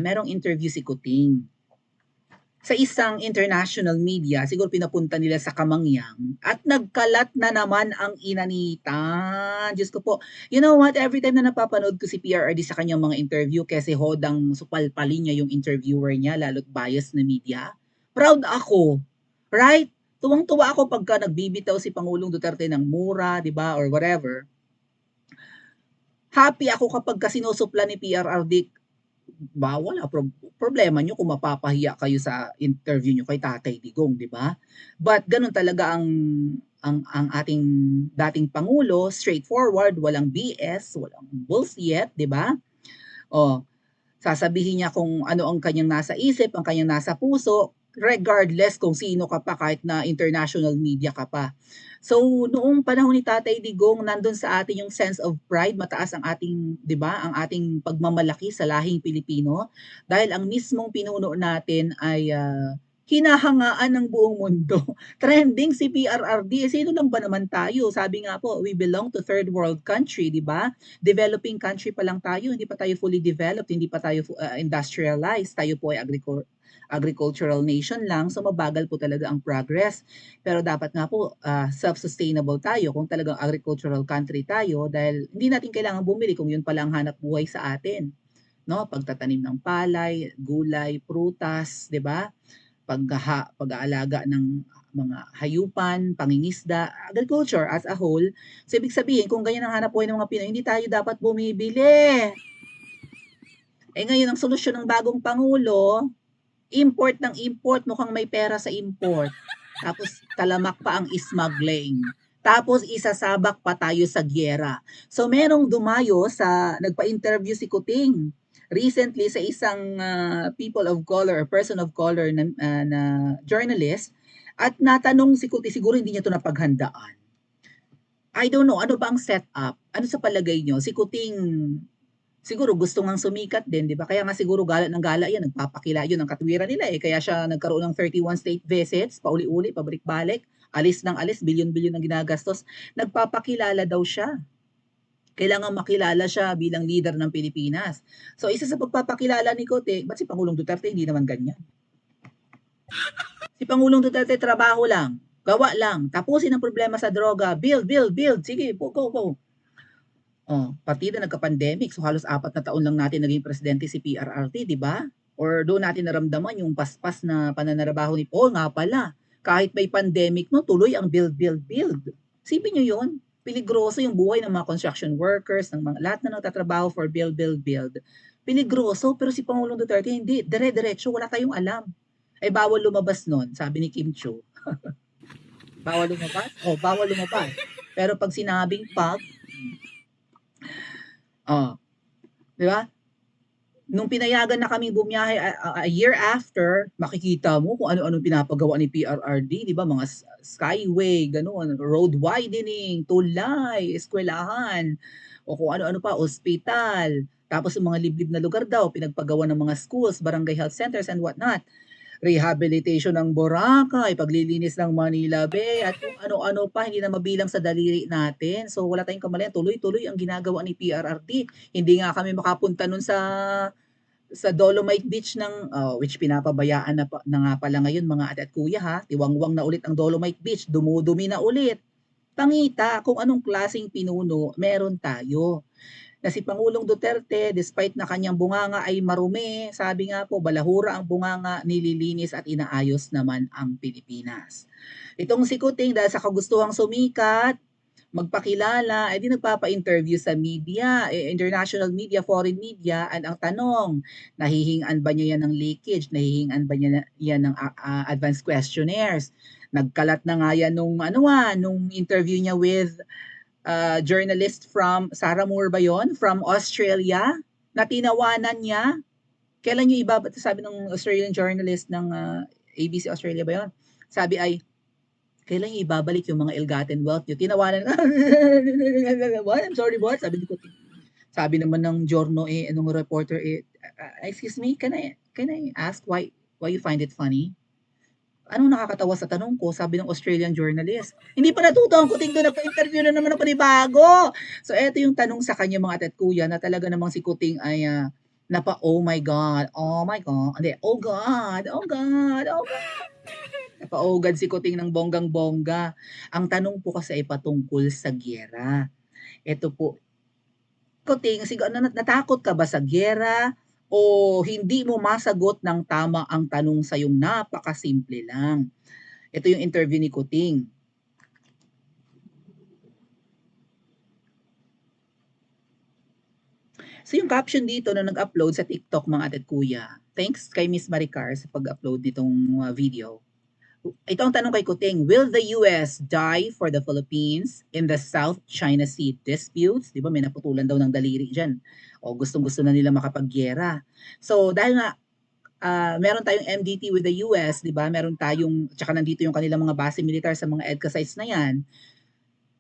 merong interview si Kuting sa isang international media, siguro pinapunta nila sa Kamangyang, at nagkalat na naman ang inanitan. Diyos ko po. You know what? Every time na napapanood ko si PRRD sa kanyang mga interview, kasi hodang supalpalin niya yung interviewer niya, lalo't bias na media, proud ako. Right? Tuwang-tuwa ako pagka nagbibitaw si Pangulong Duterte ng mura, di ba, or whatever. Happy ako kapag sinusupla ni PRRD, wala problema nyo kung mapapahiya kayo sa interview nyo kay Tatay Digong, di ba? But ganun talaga ang ating dating pangulo, straightforward, walang BS, walang bullshit, di ba? Oh, sasabihin niya kung ano ang kanyang nasa isip, ang kanyang nasa puso, regardless kung sino ka pa, kahit na international media ka pa. So, noong panahon ni Tatay Digong, nandun sa atin yung sense of pride, mataas ang ating, 'di ba, ang ating pagmamalaki sa lahing Pilipino, dahil ang mismong pinuno natin ay hinahangaan ng buong mundo. Trending si PRRD. Sino lang ba naman tayo? Sabi nga po, we belong to third world country, 'di ba? Developing country pa lang tayo, hindi pa tayo fully developed, hindi pa tayo industrialized, tayo po ay agricultural nation lang, so mabagal po talaga ang progress. Pero dapat nga po self-sustainable tayo kung talagang agricultural country tayo, dahil hindi natin kailangan bumili kung yun pala ang hanap buhay sa atin. No? Pagtatanim ng palay, gulay, prutas, 'di ba? Pag-aalaga ng mga hayupan, pangingisda, agriculture as a whole. So, ibig sabihin, kung ganyan ang hanap buhay ng mga Pinoy, hindi tayo dapat bumibili. Ngayon, ang solusyon ng bagong Pangulo, import ng import, mukhang may pera sa import. Tapos, talamak pa ang smuggling. Tapos, isasabak pa tayo sa gyera. So, merong dumayo nagpa-interview si Kuting recently sa isang people of color, person of color na journalist, at natanong si Kuting, siguro hindi niya to napaghandaan. I don't know, ano ba ang setup? Ano sa palagay niyo? Si Kuting, siguro gusto ngang sumikat din, di ba? Kaya nga siguro gala ng gala yan, nagpapakila yun ang katwiran nila eh. Kaya siya nagkaroon ng 31 state visits, pauli-uli, pabalik-balik, alis ng alis, bilyon-bilyon ang ginagastos. Nagpapakilala daw siya. Kailangan makilala siya bilang leader ng Pilipinas. So, isa sa pagpapakilala ni Kote, ba't si Pangulong Duterte hindi naman ganyan? Si Pangulong Duterte, trabaho lang, gawa lang, tapusin ang problema sa droga, build, build, build, sige, go, go, go. Partida nagka-pandemic, so halos 4 na taon lang natin naging presidente si PRRT, di ba? Or doon natin naramdaman yung paspas na pananarabaho ni Paul, nga pala, kahit may pandemic, no, tuloy ang build, build, build. Sipin nyo yun, piligroso yung buhay ng mga construction workers, ng mga lahat na nagtatrabaho for build, build, build. Piligroso, pero si Pangulong Duterte, hindi, dire-diretso, wala tayong alam. Bawal lumabas nun, sabi ni Kim Chiu. Bawal lumabas? Bawal lumabas. Pero pag sinabing di ba? Nung pinayagan na kami bumiyahe a year after, makikita mo kung ano-ano pinapagawa ni PRRD, di ba? Mga skyway, gano'n, road widening, tulay, eskwelahan, o kung ano-ano pa, ospital. Tapos yung mga liblib na lugar daw, pinagpagawa ng mga schools, barangay health centers, and whatnot. Rehabilitation ng Boracay, paglilinis ng Manila Bay, at kung ano-ano pa, hindi na mabilang sa daliri natin. So wala tayong kamalayan, tuloy-tuloy ang ginagawa ni PRRD. Hindi nga kami makapunta nun sa Dolomite Beach which pinapabayaan na nga pala ngayon mga ate at kuya ha. Tiwangwang na ulit ang Dolomite Beach, dumudumi na ulit. Pangita kung anong klaseng pinuno meron tayo. Na si Pangulong Duterte, despite na kanyang bunganga ay marumi, sabi nga po, balahura ang bunganga, nililinis at inaayos naman ang Pilipinas. Itong si Kuting, dahil sa kagustuhang sumikat, magpakilala, di nagpapa-interview sa media, international media, foreign media, at ang tanong, nahihingan ba niya yan ng leakage? Nahihingan ba niya yan ng advanced questionnaires? Nagkalat na nga yan nung interview niya with journalist from, Sarah Moore ba yun? From Australia, na tinawanan niya. Kailan niyo sabi ng Australian journalist ng ABC Australia ba yun? Sabi ay, kailan niyo ibabalik yung mga ill-gotten wealth niyo? Tinawanan, what? I'm sorry, what? Sabi naman ng Giorno, anong reporter, excuse me, can I ask why you find it funny? Anong nakakatawa sa tanong ko? Sabi ng Australian journalist. Hindi pa natuto ang Kuting doon, nagpa-interview na naman ng panibago. So, eto yung tanong sa kanya mga ate at kuya, na talaga namang si Kuting ay Oh my God, oh my God, hindi, oh God, oh God, oh God. Napa-OGAD si Kuting ng bonggang-bongga. Ang tanong po kasi ay patungkol sa giyera. Eto po, Kuting, natakot ka ba sa giyera o hindi mo masagot ng tama ang tanong sa iyong napakasimple lang? Ito yung interview ni Kuting. So yung caption dito na nag-upload sa TikTok mga ate at kuya, thanks kay Miss Maricar sa pag-upload nitong video. Ito ang tanong kay Kuting, will the US die for the Philippines in the South China Sea disputes? Di ba may naputulan daw ng daliri dyan. O gustong-gusto na nila makapagyera. So dahil nga meron tayong MDT with the US, di ba? Meron tayong, tsaka nandito yung kanilang mga base militar sa mga EDCA sites na yan.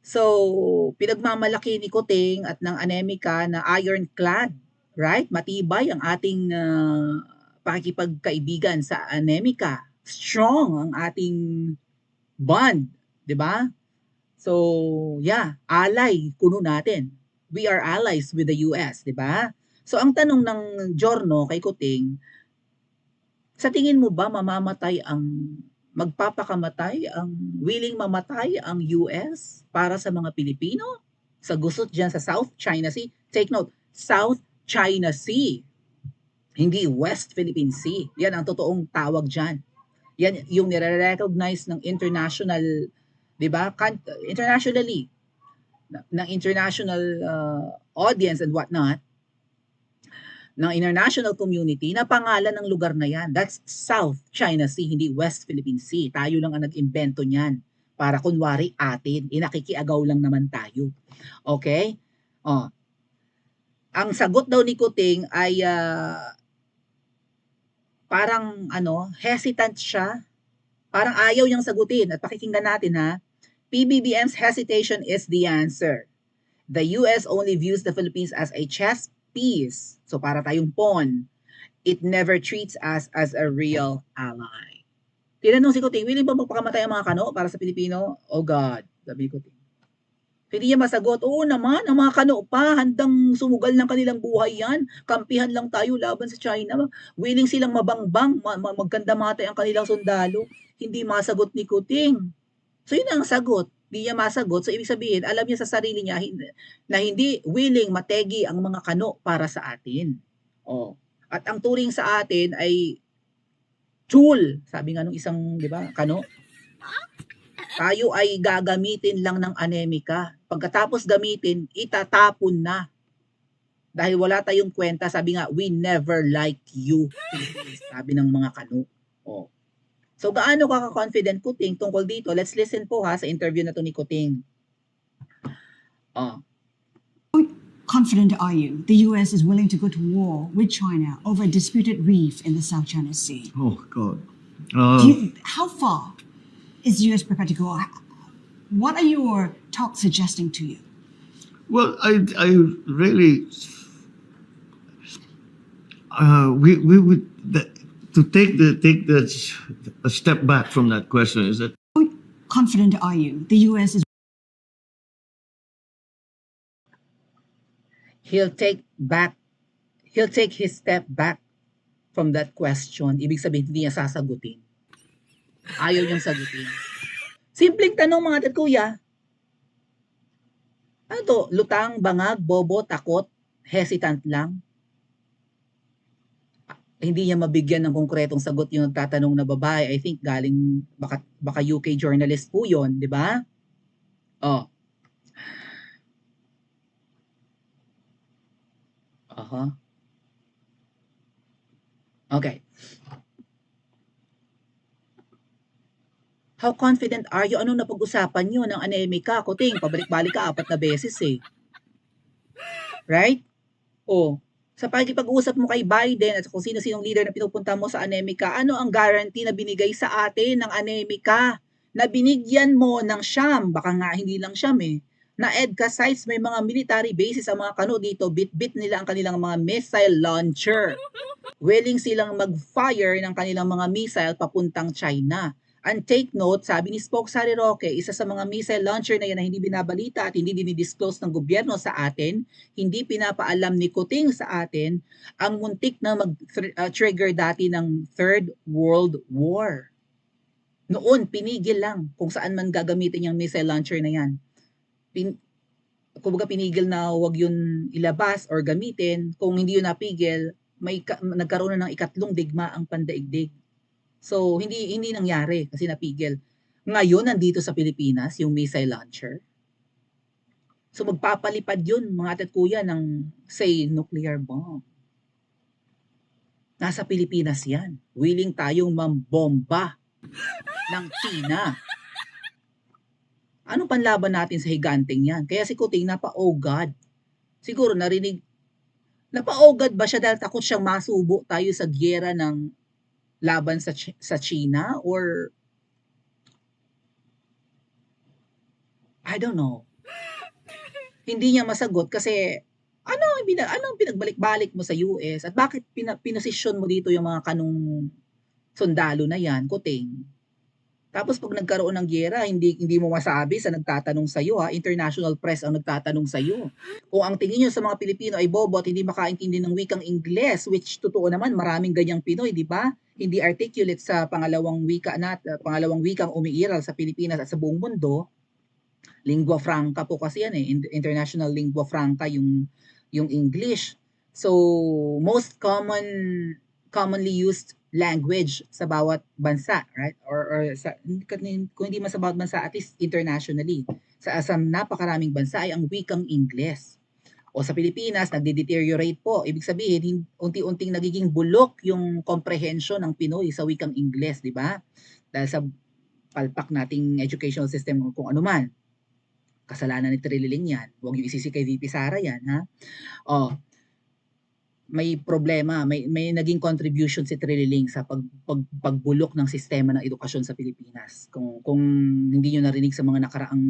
So, pinagmamalaki ni Kuting at ng Anemika na ironclad, right? Matibay ang ating pakikipagkaibigan sa Anemika. Strong ang ating bond, 'di ba? So, yeah, ally kuno natin. We are allies with the US, 'di ba? So, ang tanong ng Giorno kay Kuting, sa tingin mo ba willing mamatay ang US para sa mga Pilipino? Sa gusot dyan sa South China Sea. Take note, South China Sea. Hindi West Philippine Sea. Yan ang totoong tawag dyan. Yan yung nire-recognize ng international, di ba? Internationally, ng international audience and whatnot, ng international community na pangalan ng lugar na yan. That's South China Sea, hindi West Philippine Sea. Tayo lang ang nag-imbento niyan para kunwari atin. Inakikiagaw lang naman tayo. Okay? Oh. Ang sagot daw ni Kuting ay parang hesitant siya. Parang ayaw niyang sagutin. At pakikinggan natin ha. PBBM's hesitation is the answer. The US only views the Philippines as a chess piece. So para tayong pawn. It never treats us as a real ally. Tinanong si Kuting, willing ba magpakamatay ang mga kano para sa Pilipino? Oh God, sabi ni Kuting. Hindi niya masagot, oo naman, ang mga kano pa, handang sumugal ng kanilang buhay yan. Kampihan lang tayo laban sa China. Willing silang mabangbang, magkandamate ang kanilang sundalo. Hindi masagot ni Kuting. So yun ang sagot. Hindi niya masagot. So ibig sabihin, alam niya sa sarili niya na hindi willing mategi ang mga kano para sa atin. Oh. At ang turing sa atin ay tool. Sabi nga nung isang, di ba, kano? Tayo ay gagamitin lang ng Anemika. Pagkatapos gamitin, itatapon na. Dahil wala tayong kwenta, sabi nga, we never like you. Sabi ng mga kano. Oh. So gaano ka ka-confident, Kuting, tungkol dito? Let's listen po ha sa interview na to ni Kuting. Confident are you the U.S. is willing to go to war with China over a disputed reef in the South China Sea? Oh, God. How far is the U.S. prepared to go? What are your talks suggesting to you? Well, I really, we would to take a step back from that question is that. How confident are you the U.S. is He'll take his step back from that question. Ibig sabihin, hindi niya sasagutin. Ayaw niyang sagutin. Simpleng tanong mga ate at kuya. Ano to? Lutang, bangag, bobo, takot, hesitant lang? Hindi niya mabigyan ng konkretong sagot yung tatanong na babae. I think galing, baka UK journalist po yun, di ba? Oh. Okay. How confident are you? Anong napag-usapan nyo ng Anemika? Kuting, pabalik-balik ka 4 na beses eh. Right? O, sa pag-uusap mo kay Biden at kung sino-sinong leader na pinupunta mo sa Anemika, ano ang guarantee na binigay sa atin ng Anemika? Na binigyan mo ng Siam, baka nga hindi lang Siam eh, na EDCA sites, may mga military bases ang mga kano dito, bit-bit nila ang kanilang mga missile launcher. Willing silang mag-fire ng kanilang mga missile papuntang China. And take note, sabi ni Spoke Sari Roque, isa sa mga missile launcher na yan na hindi binabalita at hindi dinidisclose ng gobyerno sa atin, hindi pinapaalam ni Kuting sa atin, ang muntik na mag-trigger dati ng Third World War. Noon, pinigil lang kung saan man gagamitin yung missile launcher na yan. Kumbaga pinigil na huwag yun ilabas or gamitin. Kung hindi yun napigil, nagkaroon na ng ikatlong digmaang pandaigdig. So, hindi nangyari kasi napigil. Ngayon, nandito sa Pilipinas, yung missile launcher. So, magpapalipad yun, mga ate at kuya, ng, say, nuclear bomb. Nasa Pilipinas yan. Willing tayong mambomba ng China. Ano panlaban natin sa higanting yan? Kaya si Kuting napa-oh God. Siguro narinig, napa-oh God ba siya dahil takot siyang masubo tayo sa gyera ng laban sa China, or I don't know. Hindi niya masagot kasi anong pinagbalik-balik mo sa US at bakit pinosisyon mo dito yung mga kanong sundalo na yan, Kuting? Tapos pag nagkaroon ng gyera, hindi mo masabi sa nagtatanong sa iyo, international press ang nagtatanong sa iyo. Kung ang tingin niyo sa mga Pilipino ay bobo at hindi makaintindi ng wikang Ingles, which totoo naman, maraming ganyang Pinoy, di ba? Hindi articulate sa pangalawang wikang umiiral sa Pilipinas at sa buong mundo. Lingua franca po kasi yan international lingua franca yung English. So, most commonly used language sa bawat bansa, right? Or kung hindi man sa bawat bansa, at least internationally. Sa napakaraming bansa ay ang wikang Ingles. O sa Pilipinas, nagde-deteriorate po. Ibig sabihin, unti-unting nagiging bulok yung comprehension ng Pinoy sa wikang Ingles, di ba? Dahil sa palpak nating educational system kung ano man. Kasalanan ni Trililing yan. Huwag yung isisi kay VP Sara yan, ha? O, may problema, may naging contribution si Trililing sa pagbulok ng sistema ng edukasyon sa Pilipinas. Kung hindi niyo narinig sa mga nakaraang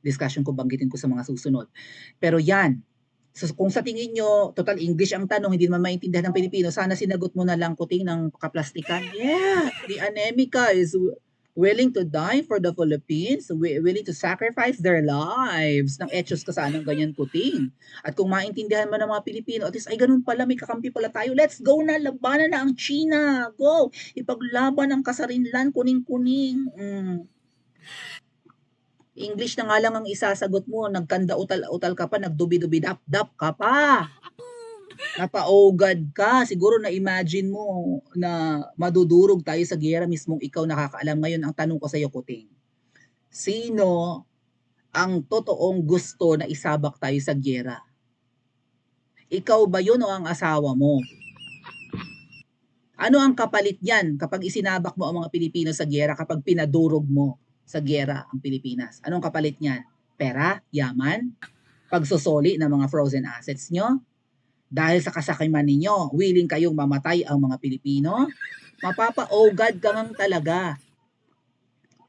discussion ko, banggitin ko sa mga susunod. Pero yan, so kung sa tingin niyo, total English ang tanong, hindi naman maintindihan ng Pilipino, sana sinagot mo na lang, Kuting, ng kaplastikan. Yeah, the Anemica is willing to die for the Philippines, willing to sacrifice their lives. Nang etos ka sana ng ganyan, Kuting. At kung maintindihan mo ng mga Pilipino, at least, ay ganun pala, may kakampi pala tayo. Let's go na, labanan na ang China. Go! Ipaglaban ang kasarinlan, kuning-kuning. English na nga lang ang isasagot mo, nagkanda utal-utal ka pa, nagdubi-dubi-dap-dap ka pa. Napaugad ka, siguro na-imagine mo na madudurog tayo sa giyera, mismong ikaw nakakaalam. Ngayon, ang tanong ko sa iyo, Kuting, sino ang totoong gusto na isabak tayo sa giyera? Ikaw ba yun o ang asawa mo? Ano ang kapalit yan kapag isinabak mo ang mga Pilipino sa giyera, kapag pinadurog mo sa giyera ang Pilipinas? Anong kapalit niyan? Pera? Yaman? Pagsusoli ng mga frozen assets nyo? Dahil sa kasakiman ninyo, willing kayong mamatay ang mga Pilipino? Mapapa-ogad ka ngang talaga.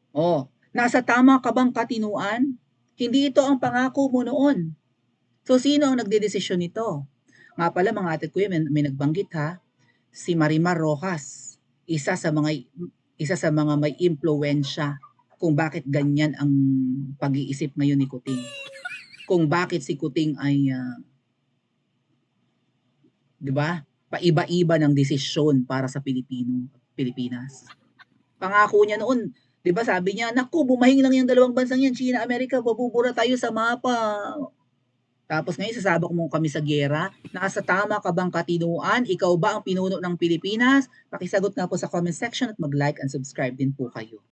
Oh, nasa tama ka bang katinuan? Hindi ito ang pangako mo noon. So, sino ang nagdedesisyon nito? Nga pala, mga ate ko, may nagbanggit ha, si Marimar Rojas, isa sa mga may impluwensya kung bakit ganyan ang pag-iisip ngayon ni Kuting. Kung bakit si Kuting ay 'di ba? Paiba-iba ng desisyon para sa Pilipinas. Pangako niya noon, 'di ba, sabi niya, naku, bumahing lang yung dalawang bansang yan, China, Amerika, babubura tayo sa mapa. Tapos ngayon, sasabak mo kami sa giyera. Nasa tama ka bang katinuan? Ikaw ba ang pinuno ng Pilipinas? Pakisagot nga po sa comment section at mag-like and subscribe din po kayo.